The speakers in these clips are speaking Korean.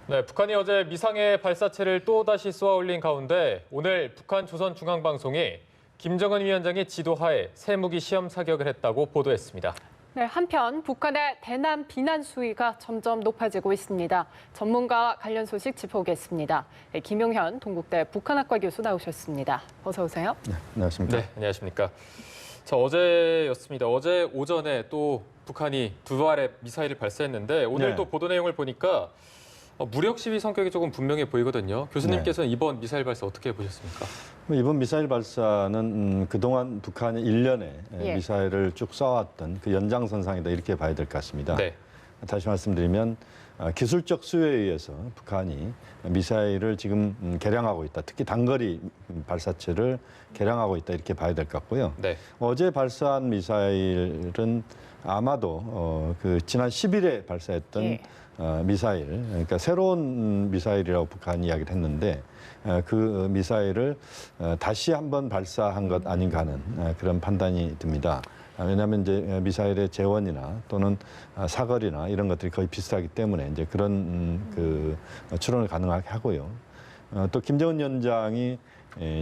네, 북한이 어제 미상의 발사체를 또다시 쏘아올린 가운데 오늘 북한 조선중앙방송이 김정은 위원장의 지도하에 새무기 시험 사격을 했다고 보도했습니다. 네, 한편 북한의 대남 비난 수위가 점점 높아지고 있습니다. 전문가와 관련 소식 짚어보겠습니다. 네, 김용현 동국대 북한학과 교수 나오셨습니다. 어서 오세요. 네, 안녕하십니까. 네, 안녕하십니까. 자, 어제였습니다. 어제 오전에 또 북한이 두 발의 미사일을 발사했는데 오늘 또 보도 내용을 보니까 무력 시위 성격이 조금 분명해 보이거든요. 교수님께서는 이번 미사일 발사 어떻게 보셨습니까? 이번 미사일 발사는 그동안 북한이 일련의 미사일을 쭉 쏴왔던 그 연장선상이다 이렇게 봐야 될 것 같습니다. 네. 다시 말씀드리면 기술적 수요에 의해서 북한이 미사일을 지금 개량하고 있다. 특히 단거리 발사체를 개량하고 있다 이렇게 봐야 될 것 같고요. 네. 어제 발사한 미사일은 아마도 그 지난 10일에 발사했던 미사일, 그러니까 새로운 미사일이라고 북한이 이야기를 했는데 그 미사일을 다시 한번 발사한 것 아닌가 하는 그런 판단이 듭니다. 왜냐하면 이제 미사일의 재원이나 또는 사거리나 이런 것들이 거의 비슷하기 때문에 이제 그런 그 추론을 가능하게 하고요. 또 김정은 위원장이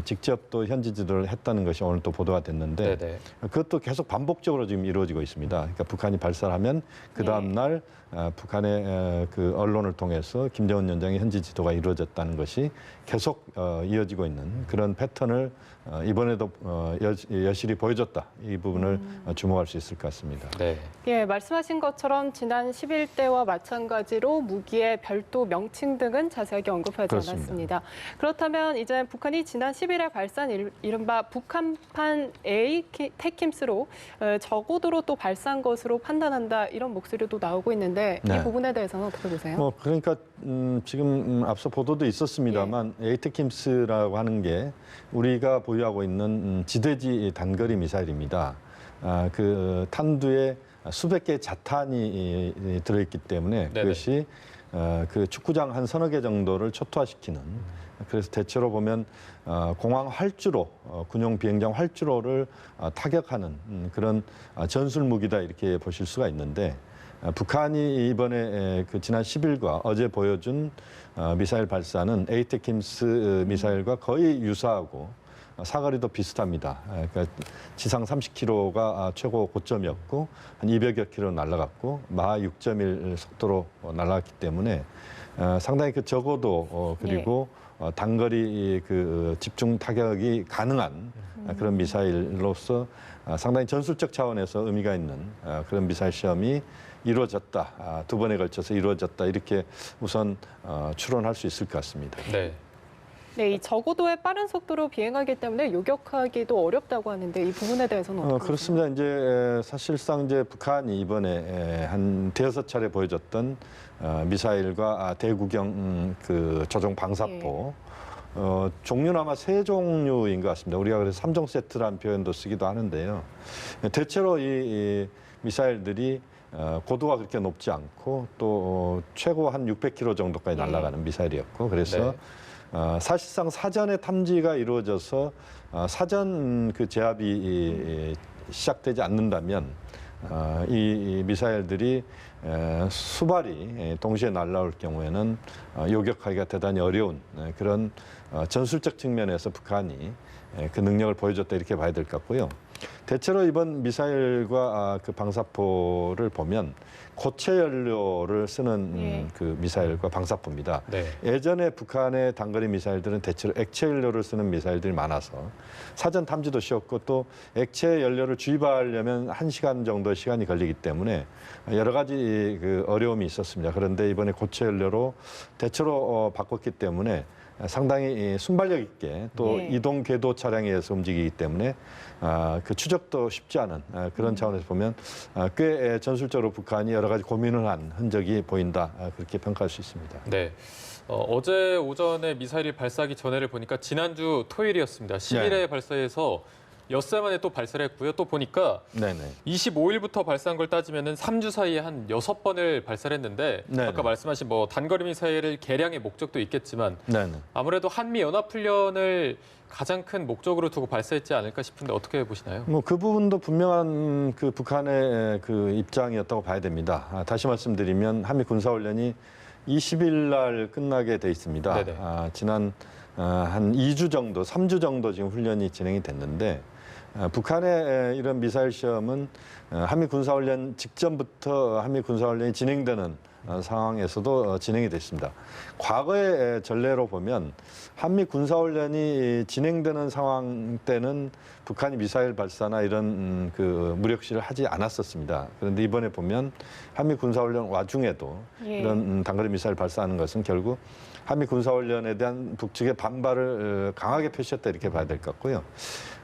직접 또 현지 지도를 했다는 것이 오늘 또 보도가 됐는데 그것도 계속 반복적으로 지금 이루어지고 있습니다. 그러니까 북한이 발사를 하면 그 다음 날 북한의 그 언론을 통해서 김정은 위원장의 현지 지도가 이루어졌다는 것이 계속 이어지고 있는 그런 패턴을 이번에도 여실히 보여줬다. 이 부분을 주목할 수 있을 것 같습니다. 네. 예, 말씀하신 것처럼 지난 10일 때와 마찬가지로 무기의 별도 명칭 등은 자세하게 언급하지 않았습니다. 그렇다면 이제 북한이 지난 10일에 발사한 이른바 북한판 ATACMS로 저고도로 또 발사한 것으로 판단한다 이런 목소리도 나오고 있는데 이 부분에 대해서는 어떻게 보세요? 그러니까 지금 앞서 보도도 있었습니다만 ATACMS라고 하는 게 우리가 보유하고 있는 지대지 단거리 미사일입니다. 그 탄두에 수백 개의 자탄이 들어있기 때문에 그것이 그 축구장 한 서너 개 정도를 초토화시키는 그래서 대체로 보면 공항 활주로, 군용 비행장 활주로를 타격하는 그런 전술 무기다 이렇게 보실 수가 있는데 북한이 이번에 그 지난 10일과 어제 보여준 미사일 발사는 ATACMS 미사일과 거의 유사하고 사거리도 비슷합니다. 그러니까 지상 30km가 최고 고점이었고 한 200여 킬로 날아갔고 마하 6.1 속도로 날아갔기 때문에 상당히 그 적어도 그리고 단거리 그 집중 타격이 가능한 그런 미사일로서 상당히 전술적 차원에서 의미가 있는 그런 미사일 시험이 이루어졌다. 두 번에 걸쳐서 이루어졌다. 이렇게 우선 추론할 수 있을 것 같습니다. 네, 이 저고도의 빠른 속도로 비행하기 때문에 요격하기도 어렵다고 하는데 이 부분에 대해서는 어떻게 그렇습니다. 이제 사실상 이제 북한이 이번에 한 대여섯 차례 보여줬던 미사일과 대구경 그 조종 방사포 종류는 아마 세 종류인 것 같습니다. 우리가 그래서 3종 세트라는 표현도 쓰기도 하는데요. 대체로 이 미사일들이 고도가 그렇게 높지 않고 또 최고 한 600km 정도까지 날아가는 미사일이었고 그래서 사실상 사전에 탐지가 이루어져서 사전 그 제압이 시작되지 않는다면 이 미사일들이 수발이 동시에 날아올 경우에는 요격하기가 대단히 어려운 그런 전술적 측면에서 북한이 그 능력을 보여줬다 이렇게 봐야 될 것 같고요. 대체로 이번 미사일과 그 방사포를 보면 고체 연료를 쓰는 그 미사일과 방사포입니다. 예전에 북한의 단거리 미사일들은 대체로 액체 연료를 쓰는 미사일들이 많아서 사전 탐지도 쉬웠고 또 액체 연료를 주입하려면 1시간 정도 시간이 걸리기 때문에 여러 가지 그 어려움이 있었습니다. 그런데 이번에 고체 연료로 대체로 바꿨기 때문에 상당히 순발력 있게 또 이동 궤도 차량에 의해서 움직이기 때문에 그 추적도 쉽지 않은 그런 차원에서 보면 꽤 전술적으로 북한이 여러 가지 고민을 한 흔적이 보인다 그렇게 평가할 수 있습니다. 네. 어제 오전에 미사일이 발사하기 전에를 보니까 지난주 토요일이었습니다. 10일에 발사해서 엿새 만에 또 발사를 했고요. 또 보니까 25일부터 발사한 걸 따지면 3주 사이에 한 6번을 발사를 했는데 아까 말씀하신 뭐 단거리 미사일을 개량의 목적도 있겠지만 아무래도 한미 연합훈련을 가장 큰 목적으로 두고 발사했지 않을까 싶은데 어떻게 보시나요? 그 부분도 분명한 그 북한의 그 입장이었다고 봐야 됩니다. 다시 말씀드리면 한미 군사훈련이 20일 날 끝나게 돼 있습니다. 네네. 지난 한 2주 정도, 3주 정도 지금 훈련이 진행이 됐는데 북한의 이런 미사일 시험은 한미 군사훈련 직전부터 한미 군사훈련이 진행되는 상황에서도 진행이 됐습니다. 과거의 전례로 보면 한미 군사훈련이 진행되는 상황 때는 북한이 미사일 발사나 이런 그 무력시를 하지 않았었습니다. 그런데 이번에 보면 한미 군사훈련 와중에도 이런 단거리 미사일 발사하는 것은 결국 한미 군사훈련에 대한 북측의 반발을 강하게 표시했다 이렇게 봐야 될 것 같고요.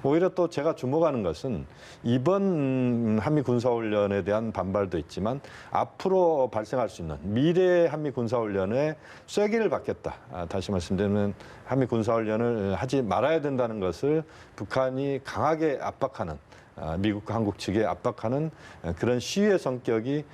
오히려 또 제가 주목하는 것은 이번 한미 군사훈련에 대한 반발도 있지만 앞으로 발생할 수 있는 미래의 한미 군사훈련에 쐐기를 받겠다. 다시 말씀드리면 한미 군사훈련을 하지 말아야 된다는 것을 북한이 강하게 압박하는 미국과 한국 측에 압박하는 그런 시위의 성격이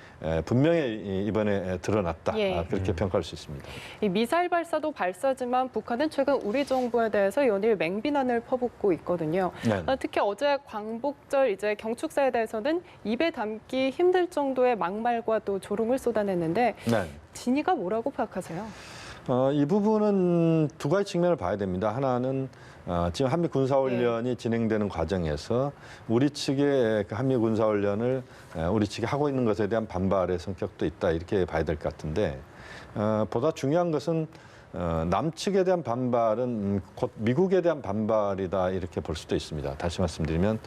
분명히 이번에 드러났다. 그렇게 평가할 수 있습니다. 이 미사일 발사도 발사지만 북한은 최근 우리 정부에 대해서 연일 맹비난을 퍼붓고 있거든요. 네. 특히 어제 광복절 이제 경축사에 대해서는 입에 담기 힘들 정도의 막말과 또 조롱을 쏟아냈는데 네. 진위가 뭐라고 파악하세요? 이 부분은 두 가지 측면을 봐야 됩니다. 하나는 지금 한미 군사훈련이 진행되는 과정에서 우리 측의 그 한미 군사훈련을 우리 측이 하고 있는 것에 대한 반발의 성격도 있다 이렇게 봐야 될 것 같은데 보다 중요한 것은 남측에 대한 반발은 곧 미국에 대한 반발이다 이렇게 볼 수도 있습니다. 다시 말씀드리면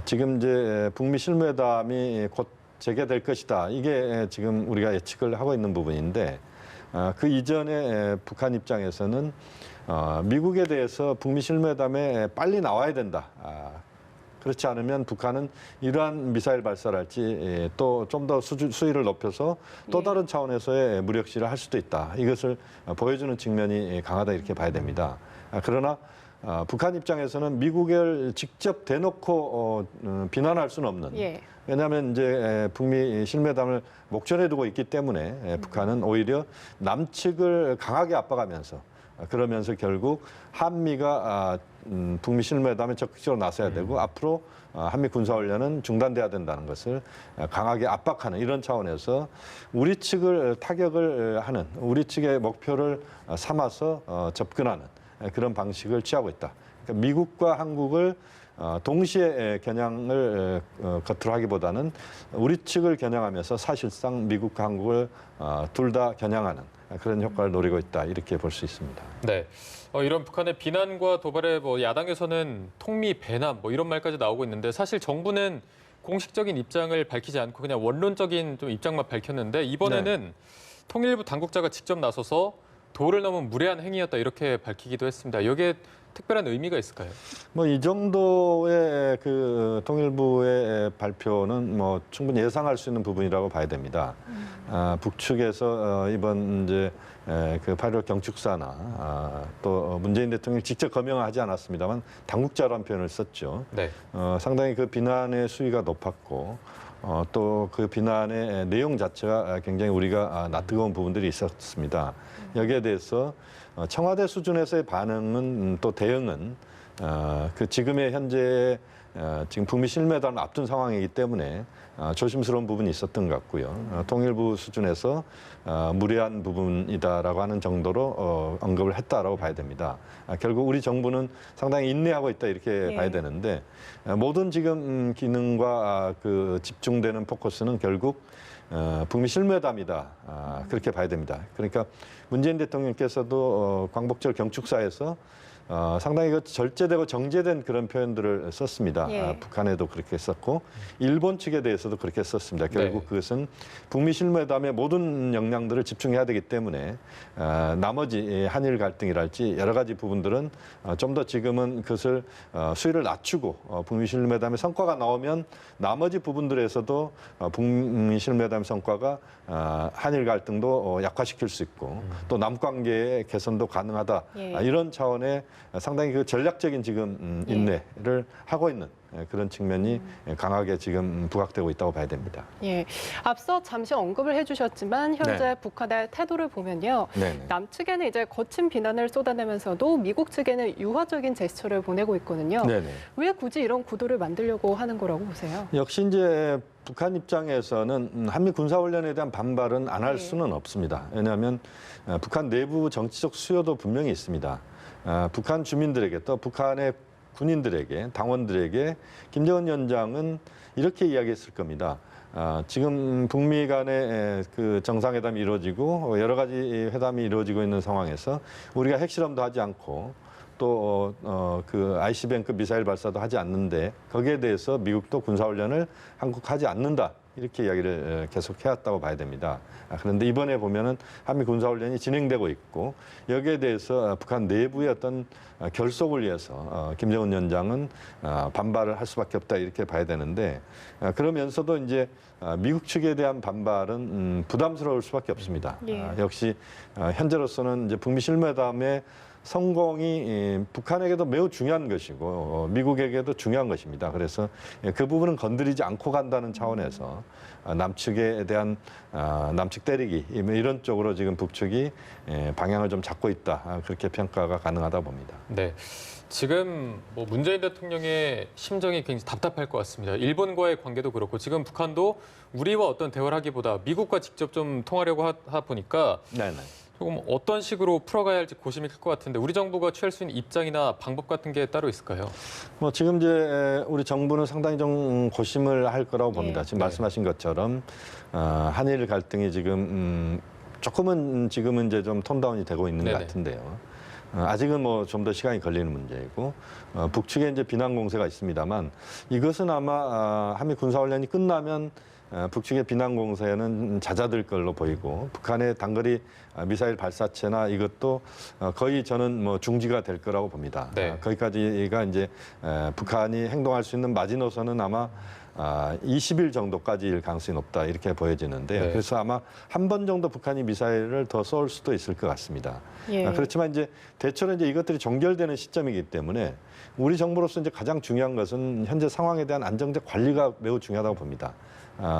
지금 이제 북미 실무회담이 곧 재개될 것이다. 이게 지금 우리가 예측을 하고 있는 부분인데 그 이전에 북한 입장에서는 미국에 대해서 북미 실무회담에 빨리 나와야 된다. 그렇지 않으면 북한은 이러한 미사일 발사를 할지 또 좀 더 수위를 높여서 또 다른 차원에서의 무력시를 할 수도 있다. 이것을 보여주는 측면이 강하다 이렇게 봐야 됩니다. 그러나 북한 입장에서는 미국을 직접 대놓고 비난할 수는 없는. 왜냐하면 이제 북미 실무회담을 목전에 두고 있기 때문에 북한은 오히려 남측을 강하게 압박하면서 그러면서 결국 한미가 북미 실무회담에 적극적으로 나서야 되고 앞으로 한미 군사훈련은 중단돼야 된다는 것을 강하게 압박하는 이런 차원에서 우리 측을 타격을 하는 우리 측의 목표를 삼아서 접근하는 그런 방식을 취하고 있다. 그러니까 미국과 한국을 동시에 겨냥을 겉으로 하기보다는 우리 측을 겨냥하면서 사실상 미국과 한국을 둘 다 겨냥하는 그런 효과를 노리고 있다 이렇게 볼 수 있습니다. 네, 이런 북한의 비난과 도발에 야당에서는 통미 배남 이런 말까지 나오고 있는데 사실 정부는 공식적인 입장을 밝히지 않고 그냥 원론적인 좀 입장만 밝혔는데 이번에는 통일부 당국자가 직접 나서서 도를 넘은 무례한 행위였다 이렇게 밝히기도 했습니다. 여기에 특별한 의미가 있을까요? 이 정도의 그 통일부의 발표는 충분히 예상할 수 있는 부분이라고 봐야 됩니다. 북측에서 이번 이제 그 8.15 경축사나 또 문재인 대통령이 직접 거명하지 않았습니다만 당국자라는 표현을 썼죠. 네. 상당히 그 비난의 수위가 높았고 또 그 비난의 내용 자체가 굉장히 우리가 낯뜨거운 부분들이 있었습니다. 여기에 대해서 청와대 수준에서의 반응은 또 대응은 그 지금의 현재 지금 북미 실무회담을 앞둔 상황이기 때문에 조심스러운 부분이 있었던 것 같고요. 통일부 수준에서 무례한 부분이다라고 하는 정도로 언급을 했다라고 봐야 됩니다. 결국 우리 정부는 상당히 인내하고 있다 이렇게 봐야 되는데 모든 지금 기능과 그 집중되는 포커스는 결국 북미 실무회담이다 그렇게 봐야 됩니다. 그러니까 문재인 대통령께서도 광복절 경축사에서 상당히 그 절제되고 정제된 그런 표현들을 썼습니다. 북한에도 그렇게 썼고 일본 측에 대해서도 그렇게 썼습니다. 결국 그것은 북미 실무회담의 모든 역량들을 집중해야 되기 때문에 나머지 한일 갈등이랄지 여러 가지 부분들은 좀 더 지금은 그것을 수위를 낮추고 북미 실무회담의 성과가 나오면 나머지 부분들에서도 북미 실무회담 성과가 한일 갈등도 약화시킬 수 있고 또 남관계의 개선도 가능하다. 이런 차원의 상당히 그 전략적인 지금 인내를 하고 있는 그런 측면이 강하게 지금 부각되고 있다고 봐야 됩니다. 앞서 잠시 언급을 해주셨지만 현재 북한의 태도를 보면요. 남측에는 이제 거친 비난을 쏟아내면서도 미국 측에는 유화적인 제스처를 보내고 있거든요. 왜 굳이 이런 구도를 만들려고 하는 거라고 보세요? 역시 이제 북한 입장에서는 한미 군사훈련에 대한 반발은 안 할 수는 없습니다. 왜냐하면 북한 내부 정치적 수요도 분명히 있습니다. 북한 주민들에게 또 북한의 군인들에게 당원들에게 김정은 위원장은 이렇게 이야기했을 겁니다. 지금 북미 간의 그 정상회담이 이루어지고 여러 가지 회담이 이루어지고 있는 상황에서 우리가 핵실험도 하지 않고 또 그 ICBM급 미사일 발사도 하지 않는데 거기에 대해서 미국도 군사훈련을 한국 하지 않는다. 이렇게 이야기를 계속 해왔다고 봐야 됩니다. 그런데 이번에 보면은 한미 군사훈련이 진행되고 있고 여기에 대해서 북한 내부의 어떤 결속을 위해서 김정은 위원장은 반발을 할 수밖에 없다 이렇게 봐야 되는데 그러면서도 이제 미국 측에 대한 반발은 부담스러울 수밖에 없습니다. 예. 역시 현재로서는 이제 북미 실무회담의 성공이 북한에게도 매우 중요한 것이고 미국에게도 중요한 것입니다. 그래서 그 부분은 건드리지 않고 간다는 차원에서 남측에 대한 남측 때리기 이런 쪽으로 지금 북측이 방향을 좀 잡고 있다. 그렇게 평가가 가능하다 봅니다. 네. 지금 뭐 문재인 대통령의 심정이 굉장히 답답할 것 같습니다. 일본과의 관계도 그렇고 지금 북한도 우리와 어떤 대화를 하기보다 미국과 직접 좀 통하려고 하다 보니까 네네. 조금 어떤 식으로 풀어가야 할지 고심이 클 것 같은데 우리 정부가 취할 수 있는 입장이나 방법 같은 게 따로 있을까요? 뭐 지금 이제 우리 정부는 상당히 좀 고심을 할 거라고 봅니다. 지금 말씀하신 것처럼 한일 갈등이 지금 조금은 지금은 이제 좀 톤다운이 되고 있는 것 같은데요. 아직은 뭐 좀 더 시간이 걸리는 문제이고 북측에 이제 비난 공세가 있습니다만 이것은 아마 한미 군사훈련이 끝나면 북측의 비난 공세는 잦아들 걸로 보이고 북한의 단거리 미사일 발사체나 이것도 거의 저는 뭐 중지가 될 거라고 봅니다. 네. 거기까지가 이제 북한이 행동할 수 있는 마지노선은 아마 20일 정도까지일 가능성이 높다 이렇게 보여지는데 네. 그래서 아마 한 번 정도 북한이 미사일을 더 쏠 수도 있을 것 같습니다. 예. 그렇지만 이제 대체로 이제 이것들이 종결되는 시점이기 때문에 우리 정부로서 이제 가장 중요한 것은 현재 상황에 대한 안정적 관리가 매우 중요하다고 봅니다.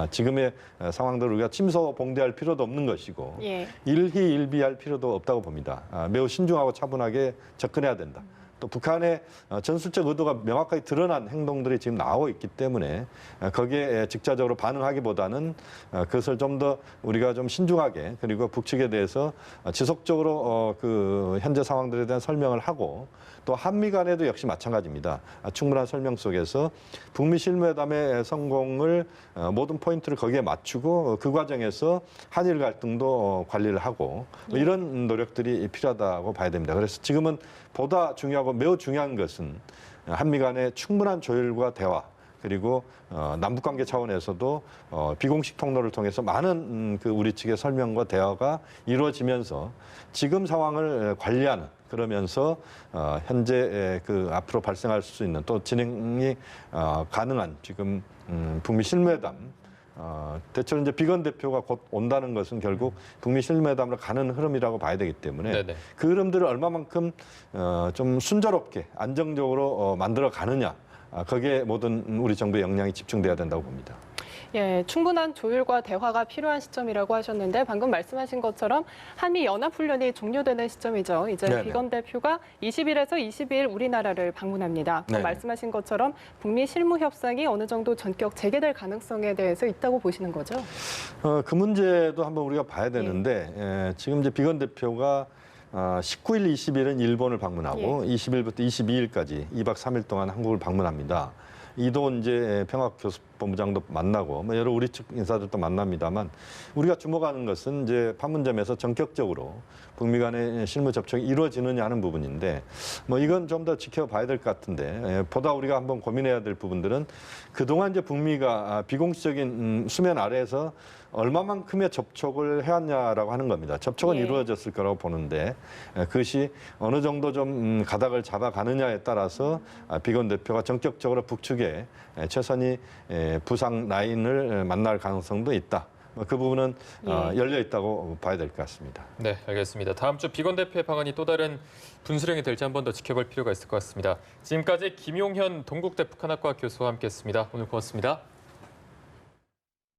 지금의 상황들을 우리가 침소봉대할 필요도 없는 것이고 예. 일희일비할 필요도 없다고 봅니다. 매우 신중하고 차분하게 접근해야 된다. 또 북한의 전술적 의도가 명확하게 드러난 행동들이 지금 나오고 있기 때문에 거기에 직접적으로 반응하기보다는 그것을 좀 더 우리가 좀 신중하게 그리고 북측에 대해서 지속적으로 그 현재 상황들에 대한 설명을 하고 또 한미 간에도 역시 마찬가지입니다. 충분한 설명 속에서 북미 실무회담의 성공을 모든 포인트를 거기에 맞추고 그 과정에서 한일 갈등도 관리를 하고 이런 노력들이 필요하다고 봐야 됩니다. 그래서 지금은 보다 중요하고 매우 중요한 것은 한미 간의 충분한 조율과 대화 그리고 남북관계 차원에서도 비공식 통로를 통해서 많은 그 우리 측의 설명과 대화가 이루어지면서 지금 상황을 관리하는 그러면서 현재 그 앞으로 발생할 수 있는 또 진행이 가능한 지금 북미 실무회담 대체로 이제 비건 대표가 곧 온다는 것은 결국 북미 실무회담으로 가는 흐름이라고 봐야 되기 때문에 네네. 그 흐름들을 얼마만큼 좀 순조롭게 안정적으로 만들어 가느냐 거기에 모든 우리 정부의 역량이 집중돼야 된다고 봅니다. 예, 충분한 조율과 대화가 필요한 시점이라고 하셨는데 방금 말씀하신 것처럼 한미 연합훈련이 종료되는 시점이죠. 이제 네네. 비건 대표가 20일에서 22일 우리나라를 방문합니다. 네네. 말씀하신 것처럼 북미 실무 협상이 어느 정도 전격 재개될 가능성에 대해서 있다고 보시는 거죠? 그 문제도 한번 우리가 봐야 되는데 지금 이제 비건 대표가 19일, 20일은 일본을 방문하고 20일부터 22일까지 2박 3일 동안 한국을 방문합니다. 이도 이제 평화교섭본부장도 만나고 뭐 여러 우리 측 인사들도 만납니다만 우리가 주목하는 것은 이제 판문점에서 전격적으로 북미 간의 실무 접촉이 이루어지느냐 하는 부분인데 뭐 이건 좀 더 지켜봐야 될 것 같은데 보다 우리가 한번 고민해야 될 부분들은 그동안 이제 북미가 비공식적인 수면 아래에서 얼마만큼의 접촉을 해왔냐라고 하는 겁니다. 접촉은 이루어졌을 거라고 보는데 그것이 어느 정도 좀 가닥을 잡아가느냐에 따라서 비건 대표가 전격적으로 북측에 최선희 부상 라인을 만날 가능성도 있다. 그 부분은 열려 있다고 봐야 될 것 같습니다. 네, 알겠습니다. 다음 주 비건 대표의 방안이 또 다른 분수령이 될지 한 번 더 지켜볼 필요가 있을 것 같습니다. 지금까지 김용현 동국대 북한학과 교수와 함께했습니다. 오늘 고맙습니다.